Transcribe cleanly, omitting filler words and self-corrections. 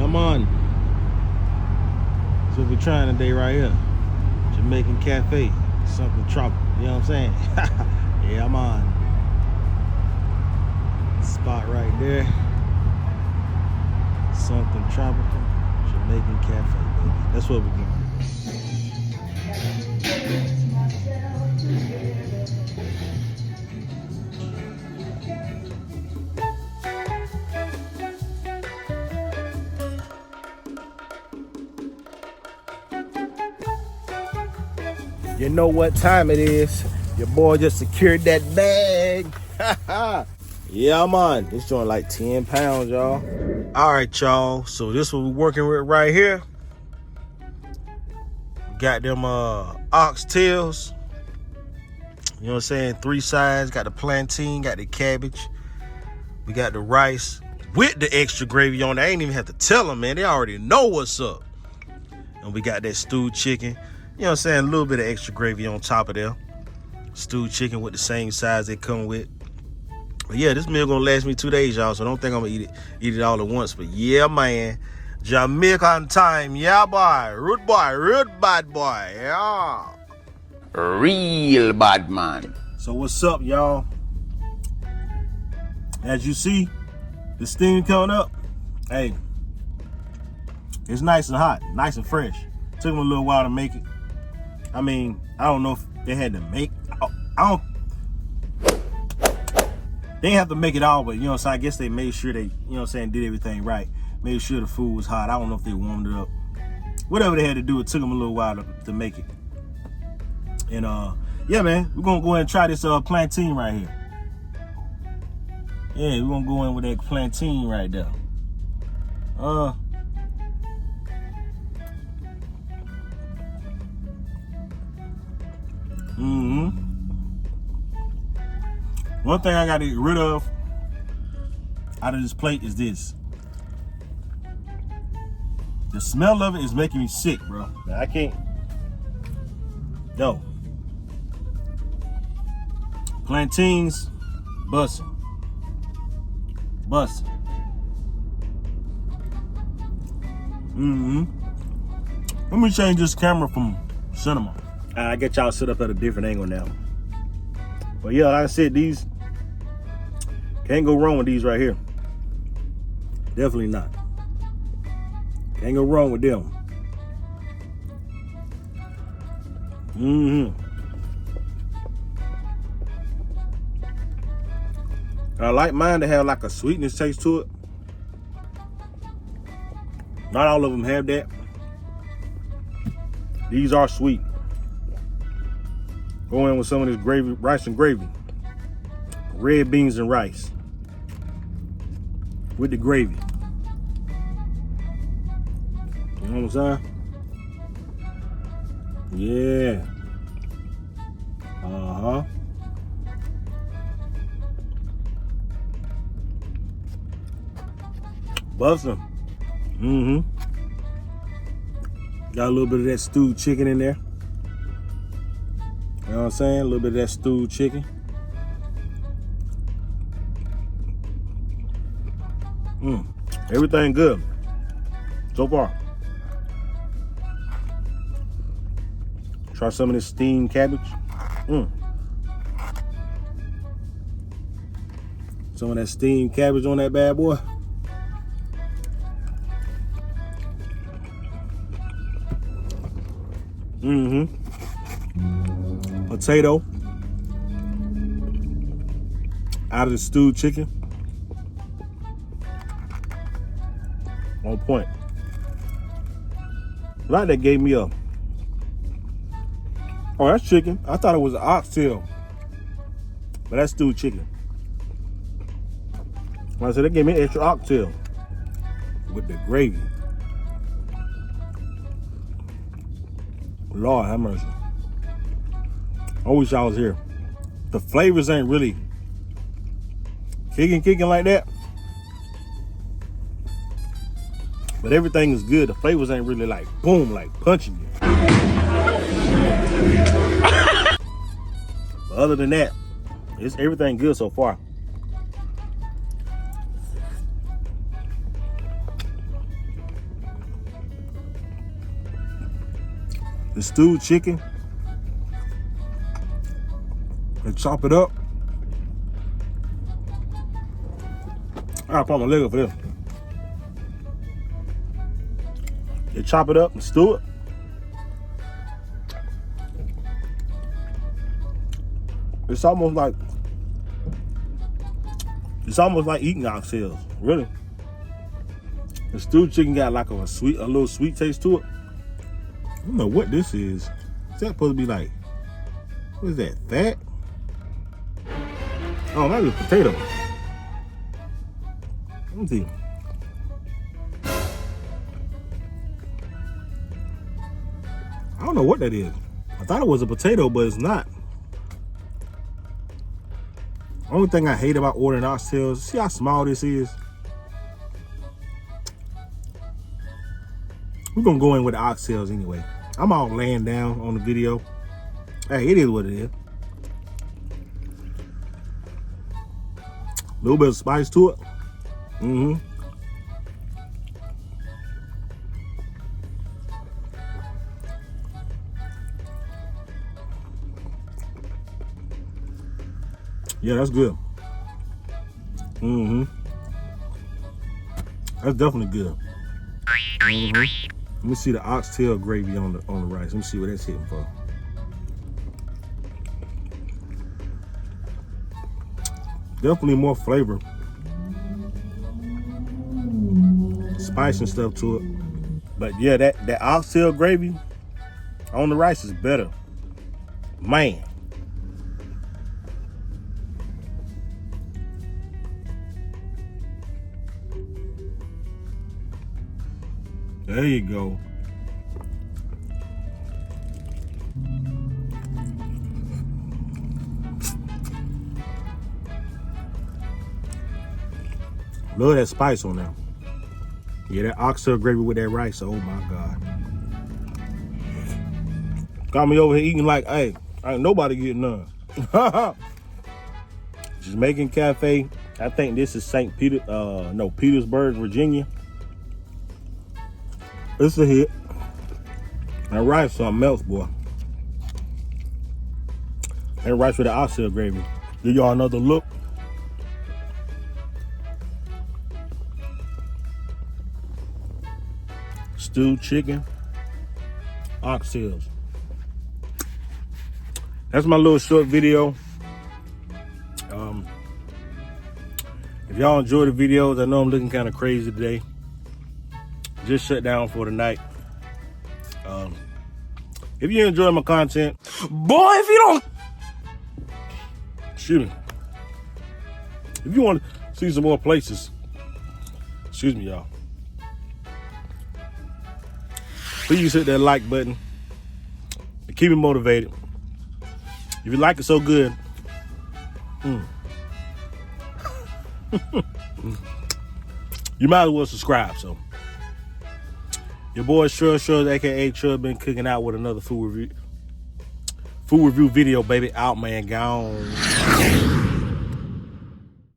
I'm on. That's what we're trying today right here. Jamaican Cafe. Something tropical. You know what I'm saying? Yeah, I'm on. Spot right there. Something tropical. Jamaican Cafe, baby. That's what we're doing. You know what time it is. Your boy just secured that bag. Yeah, I'm on. This joint like 10 pounds, y'all. All right, y'all. So this what we're working with right here. We got them oxtails. You know what I'm saying? 3 sides. Got the plantain, got the cabbage. We got the rice with the extra gravy on it. I ain't even have to tell them, man. They already know what's up. And we got that stewed chicken. You know what I'm saying? A little bit of extra gravy on top of there. Stewed chicken with the same size they come with. But yeah, this meal gonna last me 2 days, y'all. So don't think I'm gonna eat it all at once. But yeah, man. Jamaican time. Yeah, boy. Rude bad boy. Yeah. Real bad man. So what's up, y'all? As you see, the steam coming up. Hey, it's nice and hot, nice and fresh. Took them a little while to make it. I mean, I don't know if they had to make. They didn't have to make it all, but you know what I'm saying? I guess they made sure they, you know what I'm saying, did everything right. Made sure the food was hot. I don't know if they warmed it up. Whatever they had to do, it took them a little while to make it. And yeah, man, we're gonna go ahead and try this plantain right here. Yeah, we're gonna go in with that plantain right there. One thing I gotta get rid of out of this plate is this. The smell of it is making me sick, bro. I can't. No. Plantains, bussin'. Let me change this camera from cinema. I get y'all set up at a different angle now. But yeah, like I said, these can't go wrong with these right here. Definitely not. Can't go wrong with them. I like mine to have like a sweetness taste to it. Not all of them have that. These are sweet. Go in with some of this gravy, rice and gravy. Red beans and rice. With the gravy. You know what I'm saying? Yeah. Bussin'. Got a little bit of that stewed chicken in there. You know what I'm saying? A little bit of that stewed chicken. Everything good so far. Try some of this steamed cabbage. Some of that steamed cabbage on that bad boy. Potato out of the stewed chicken. On point. Like that gave me a. Oh, that's chicken. I thought it was an oxtail, but that's stewed chicken. Like I said, they gave me an extra oxtail with the gravy. Lord have mercy. I wish I was here. The flavors ain't really kicking like that. But everything is good. The flavors ain't really like boom, like punching you. But other than that, it's everything good so far. the stewed chicken and chop it up. I gotta put my leg up for this. You chop it up and stew it. It's almost like eating oxtails, really. The stewed chicken got like a little sweet taste to it. I don't know what this is. Is that supposed to be like, what is that, fat? Oh, maybe a potato. Let me see. I don't know what that is. I thought it was a potato, but it's not. Only thing I hate about ordering oxtails, see how small this is? We're gonna go in with the oxtails anyway. I'm all laying down on the video. Hey, it is what it is. A little bit of spice to it. Yeah, that's good. That's definitely good. Let me see the oxtail gravy on the rice. Let me see what that's hitting for. Definitely more flavor, spice and stuff to it. But yeah, that oxtail gravy on the rice is better, man. There you go. Love that spice on there. Yeah, that oxtail gravy with that rice. Oh my God. Got me over here eating like, hey, ain't nobody getting none. Jamaican Cafe. I think this is Petersburg, Virginia. It's a hit. That rice something else, boy. That rice with the oxtail gravy. Give y'all another look. Stewed chicken, oxtails. That's my little short video. If y'all enjoy the videos, I know I'm looking kind of crazy today. Just shut down for the night. If you enjoy my content, Boy, if you don't... shoot me. If you want to see some more places, excuse me, y'all. Please hit that like button and keep me motivated. If you like it so good, you might as well subscribe. So, your boy Shrug, aka Shrug, been cooking out with another food review video, baby. Out, man, gone.